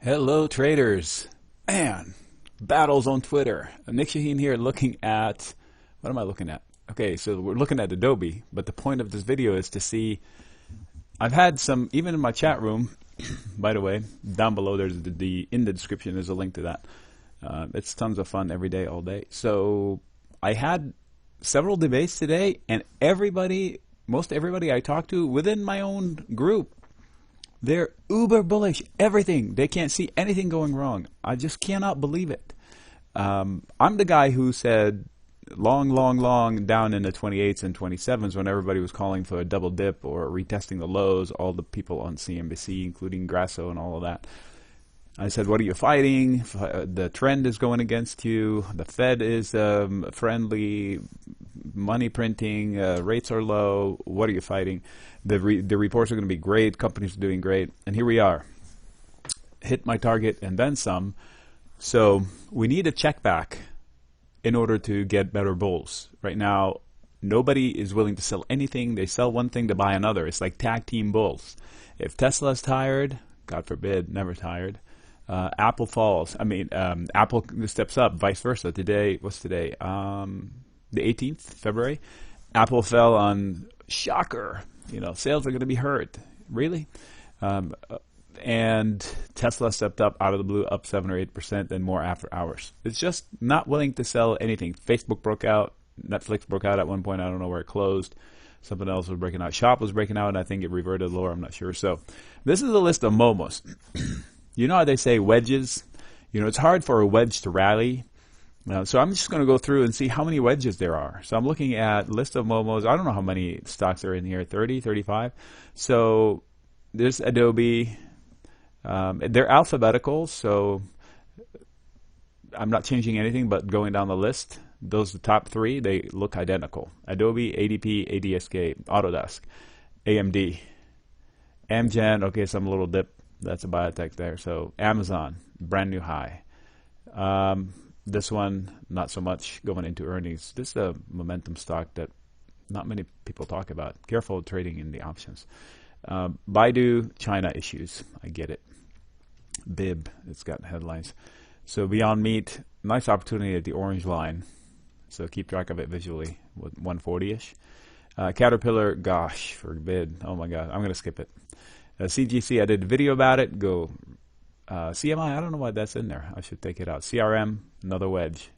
Hello traders. Man, battles on Twitter. Nick Shaheen here looking at, what am I looking at? Okay, so we're looking at Adobe, but the point of this video is to see, I've had some, even in my chat room, by the way, down below there's in the description there's a link to that. It's tons of fun every day, all day. So I had several debates today, and most everybody I talked to within my own group, they're uber bullish, everything. They can't see anything going wrong. I just cannot believe it. I'm the guy who said long down in the 28s and 27s when everybody was calling for a double dip or retesting the lows, all the people on CNBC, including Grasso and all of that. I said, what are you fighting? The trend is going against you. The Fed is friendly, money printing, rates are low. What are you fighting? The reports are going to be great. Companies are doing great. And here we are. Hit my target and then some. So we need a check back in order to get better bulls. Right now, nobody is willing to sell anything. They sell one thing to buy another. It's like tag team bulls. If Tesla's tired, God forbid, never tired, Apple falls. Apple steps up, vice versa. Today, what's today? The 18th, February. Apple fell on, shocker, sales are going to be hurt. Really? And Tesla stepped up out of the blue, up 7 or 8%, and more after hours. It's just not willing to sell anything. Facebook broke out. Netflix broke out at one point. I don't know where it closed. Something else was breaking out. Shop was breaking out, and I think it reverted lower. I'm not sure. So this is a list of momos. You know how they say wedges? It's hard for a wedge to rally. So I'm just going to go through and see how many wedges there are. So I'm looking at list of momos. I don't know how many stocks are in here, 30, 35. So there's Adobe. They're alphabetical, so I'm not changing anything but going down the list. Those the top three, they look identical. Adobe, ADP, ADSK, Autodesk, AMD, Amgen, okay, some little dip. That's a biotech there. So Amazon, brand new high. This one, not so much going into earnings. This is a momentum stock that not many people talk about. Careful trading in the options. Baidu, China issues. I get it. Bib, it's got headlines. So Beyond Meat, nice opportunity at the orange line. So keep track of it visually with 140-ish. Caterpillar, gosh, forbid. Oh my God, I'm going to skip it. CGC, I did a video about it. Go. CMI, I don't know why that's in there. I should take it out. CRM, another wedge.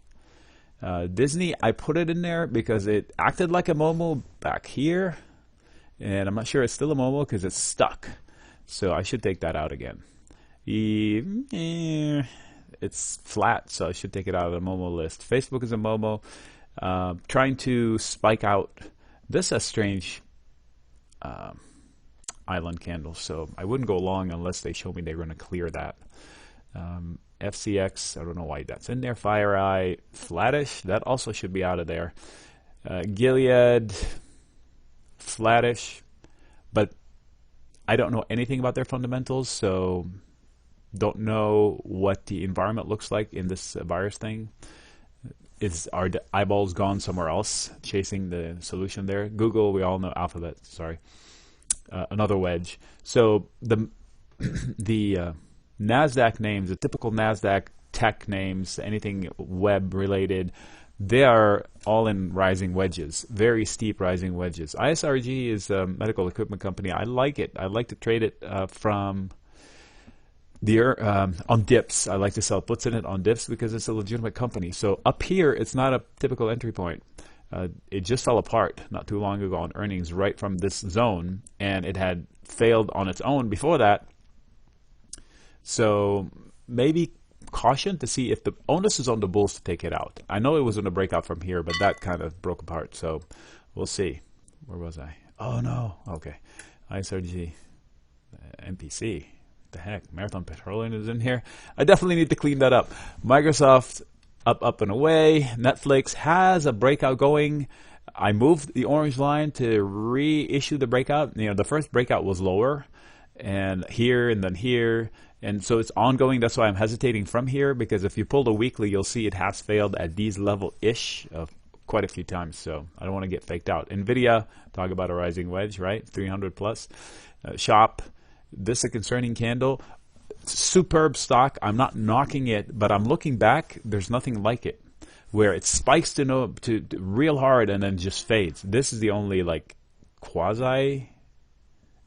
Disney, I put it in there because it acted like a Momo back here. And I'm not sure it's still a Momo because it's stuck. So I should take that out again. It's flat, so I should take it out of the Momo list. Facebook is a Momo. Trying to spike out. This is a strange island candle, so I wouldn't go long unless they show me they're going to clear that. FCX, I don't know why that's in there. FireEye, flattish, that also should be out of there. Gilead, flattish, but I don't know anything about their fundamentals, so don't know what the environment looks like in this virus thing. Are the eyeballs gone somewhere else chasing the solution there? Google, we all know. Alphabet, sorry. Another wedge. So the Nasdaq names, the typical Nasdaq tech names, anything web related, they are all in rising wedges, very steep rising wedges. ISRG is a medical equipment company. I like it. I like to trade it from the on dips. I like to sell puts in it on dips because it's a legitimate company. So up here, it's not a typical entry point. It just fell apart not too long ago on earnings right from this zone, and it had failed on its own before that. So maybe caution to see if the onus is on the bulls to take it out. I know it was going to break out from here, but that kind of broke apart. So we'll see. Where was I? Oh no. Okay. ISRG, MPC. What the heck? Marathon Petroleum is in here. I definitely need to clean that up. Microsoft, up and away. Netflix has a breakout going. I moved the orange line to reissue the breakout. The first breakout was lower, and here and then here, and so it's ongoing. That's why I'm hesitating from here, because if you pull the weekly, you'll see it has failed at these level-ish of quite a few times. So I don't want to get faked out. Nvidia, talk about a rising wedge, right? 300 plus. Shop, this is a concerning candle. superb stock. I'm not knocking it, but I'm looking back. There's nothing like it, where it spikes to real hard and then just fades. This is the only like quasi,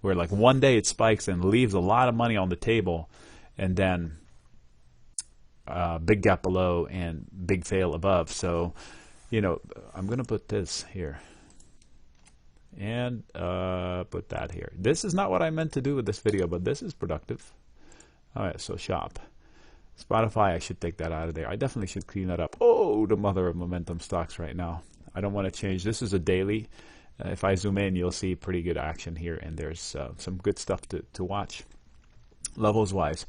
where like one day it spikes and leaves a lot of money on the table, and then big gap below and big fail above. So, you know, I'm gonna put this here and put that here. This is not what I meant to do with this video, but this is productive. All right, so shop. Spotify, I should take that out of there. I definitely should clean that up. Oh, the mother of momentum stocks right now. I don't want to change. This is a daily. If I zoom in, you'll see pretty good action here, and there's some good stuff to watch levels-wise.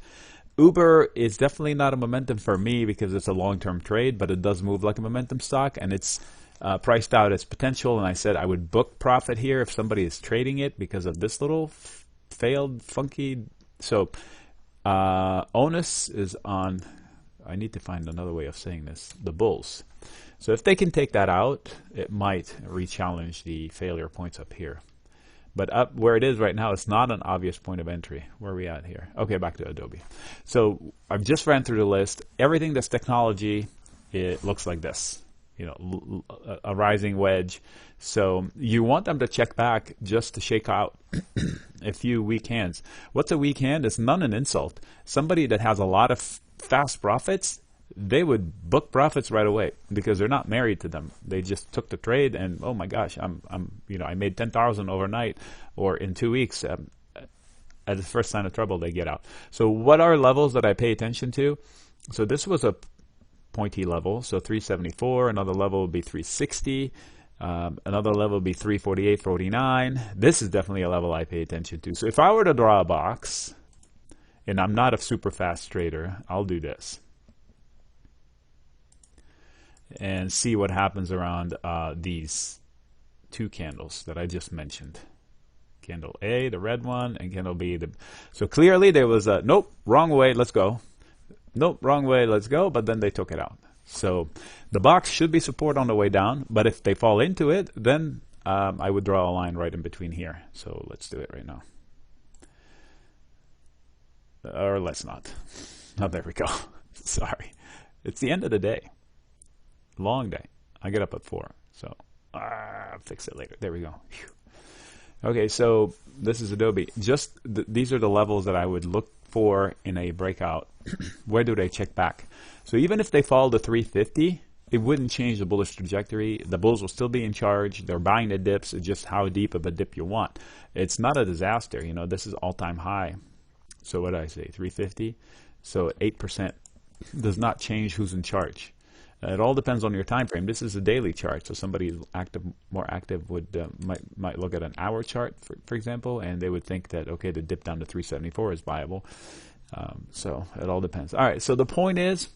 Uber is definitely not a momentum for me because it's a long-term trade, but it does move like a momentum stock, and it's priced out its potential, and I said I would book profit here if somebody is trading it because of this little failed funky. So onus is on, I need to find another way of saying this, the bulls. So if they can take that out, it might re-challenge the failure points up here. But up where it is right now, it's not an obvious point of entry. Where are we at here? Okay, back to Adobe. So I've just ran through the list. Everything that's technology, it looks like this. You know, a rising wedge. So you want them to check back just to shake out a few weak hands. What's a weak hand? It's not an insult. Somebody that has a lot of fast profits, they would book profits right away because they're not married to them. They just took the trade and, oh my gosh, you know, I made 10,000 overnight or in 2 weeks. At the first sign of trouble, they get out. So what are levels that I pay attention to? So this was a pointy level, so 374. Another level would be 360. Another level would be 348, 49. This is definitely a level I pay attention to. So if I were to draw a box, and I'm not a super fast trader, I'll do this and see what happens around these two candles that I just mentioned. Candle A, the red one, and candle B. So clearly there was a, nope, wrong way, let's go. Nope, wrong way, let's go, but then they took it out. So the box should be support on the way down, but if they fall into it, then I would draw a line right in between here. So let's do it right now. Or let's not. Oh, there we go. Sorry. It's the end of the day. Long day. I get up at 4, so I'll fix it later. There we go. Whew. Okay, so this is Adobe. Just these are the levels that I would look for in a breakout. Where do they check back? So even if they fall to 350, it wouldn't change the bullish trajectory. The bulls will still be in charge. They're buying the dips. It's just how deep of a dip you want. It's not a disaster. You know, this is all-time high. So what did I say? 350. So 8% does not change who's in charge. It all depends on your time frame. This is a daily chart, so somebody more active would might look at an hour chart, for example, and they would think that, okay, the dip down to 374 is viable. So it all depends. All right, so the point is,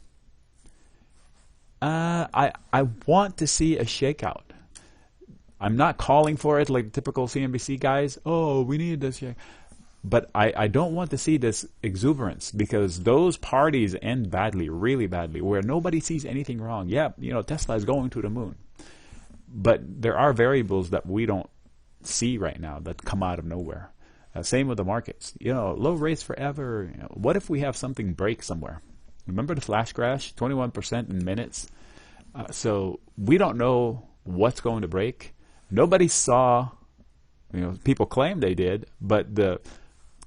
I want to see a shakeout. I'm not calling for it like the typical CNBC guys. Oh, we need this shake. But I don't want to see this exuberance, because those parties end badly, really badly, where nobody sees anything wrong. Yeah, you know, Tesla is going to the moon. But there are variables that we don't see right now that come out of nowhere. Same with the markets. You know, low rates forever. You know, what if we have something break somewhere? Remember the flash crash? 21% in minutes. So we don't know what's going to break. Nobody saw, you know, people claim they did, but the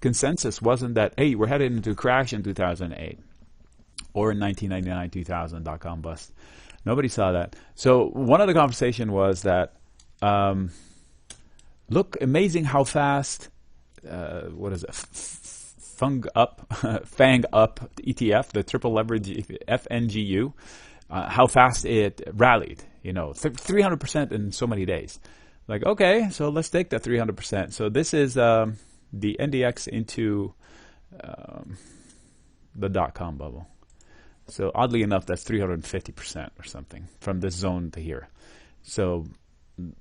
consensus wasn't that, hey, we're headed into a crash in 2008 or in 1999, 2000, dot-com bust. Nobody saw that. So one of the conversation was that, look, amazing how fast, what is it, FANG up ETF, the triple leverage FNGU, how fast it rallied, you know, 300% in so many days. Like, okay, so let's take that 300%. So this is the NDX into the dot-com bubble. So oddly enough, that's 350% or something from this zone to here. So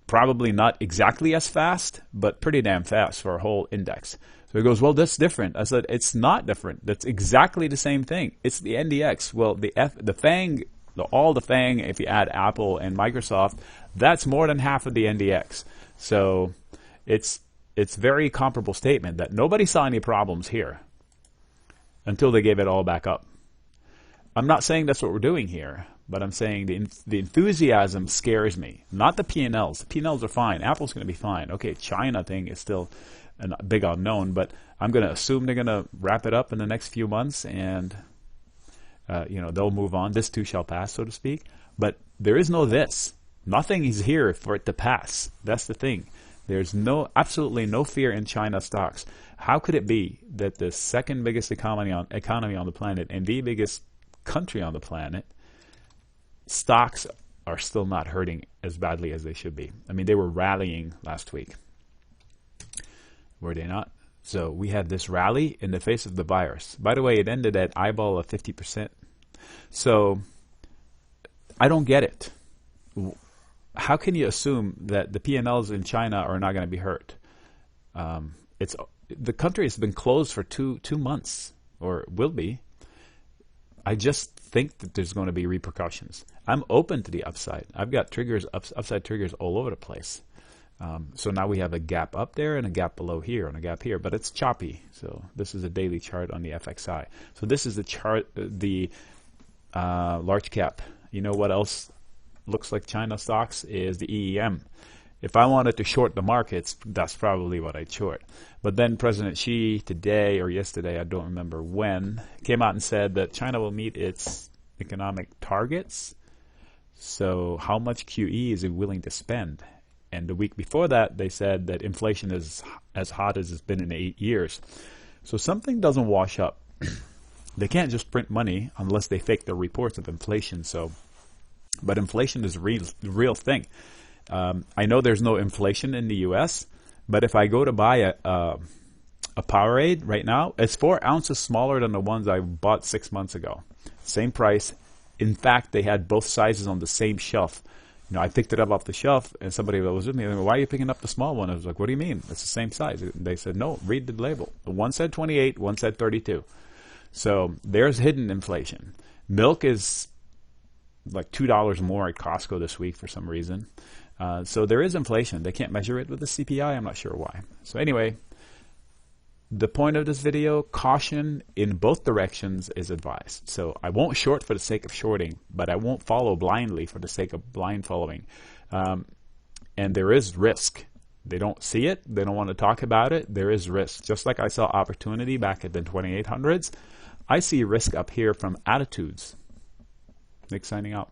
probably not exactly as fast, but pretty damn fast for a whole index. So he goes, well, that's different. I said, it's not different. That's exactly the same thing. It's the NDX. Well, the FANG, all the FANG, if you add Apple and Microsoft, that's more than half of the NDX. So it's very comparable statement that nobody saw any problems here. until they gave it all back up. I'm not saying that's what we're doing here, but I'm saying the enthusiasm scares me. Not the P&Ls. The P&Ls are fine. Apple's going to be fine. Okay, China thing is still a big unknown, but I'm going to assume they're going to wrap it up in the next few months, and they'll move on. This too shall pass, so to speak. But there is no this. Nothing is here for it to pass. That's the thing. There's absolutely no fear in China stocks. How could it be that the second biggest economy on the planet and the biggest country on the planet, stocks are still not hurting as badly as they should be? I mean, they were rallying last week. Were they not? So we had this rally in the face of the virus. By the way, it ended at eyeball of 50%. So I don't get it. How can you assume that the P&Ls in China are not going to be hurt? The country has been closed for two months, or will be. I just think that there's going to be repercussions. I'm open to the upside. I've got triggers, upside triggers all over the place. So now we have a gap up there and a gap below here and a gap here, but it's choppy. So this is a daily chart on the FXI. So this is the chart, the large cap. You know what else looks like China stocks is the EEM. If I wanted to short the markets, that's probably what I'd short. But then President Xi today or yesterday, I don't remember when, came out and said that China will meet its economic targets. So how much QE is it willing to spend? And the week before that, they said that inflation is as hot as it's been in 8 years. So something doesn't wash up. They can't just print money unless they fake their reports of inflation. But inflation is the real thing. I know there's no inflation in the U.S., but if I go to buy a Powerade right now, it's 4 ounces smaller than the ones I bought 6 months ago. Same price. In fact, they had both sizes on the same shelf. I picked it up off the shelf, and somebody was with me, and why are you picking up the small one? I was like, what do you mean? It's the same size. They said, no, read the label. One said 28, one said 32. So there's hidden inflation. Milk is like $2 more at Costco this week for some reason. So there is inflation. They can't measure it with the CPI. I'm not sure why. So anyway, the point of this video, caution in both directions is advised. So I won't short for the sake of shorting, but I won't follow blindly for the sake of blind following. And there is risk. They don't see it. They don't want to talk about it. There is risk. Just like I saw opportunity back at the 2800s, I see risk up here from attitudes. Nick signing out.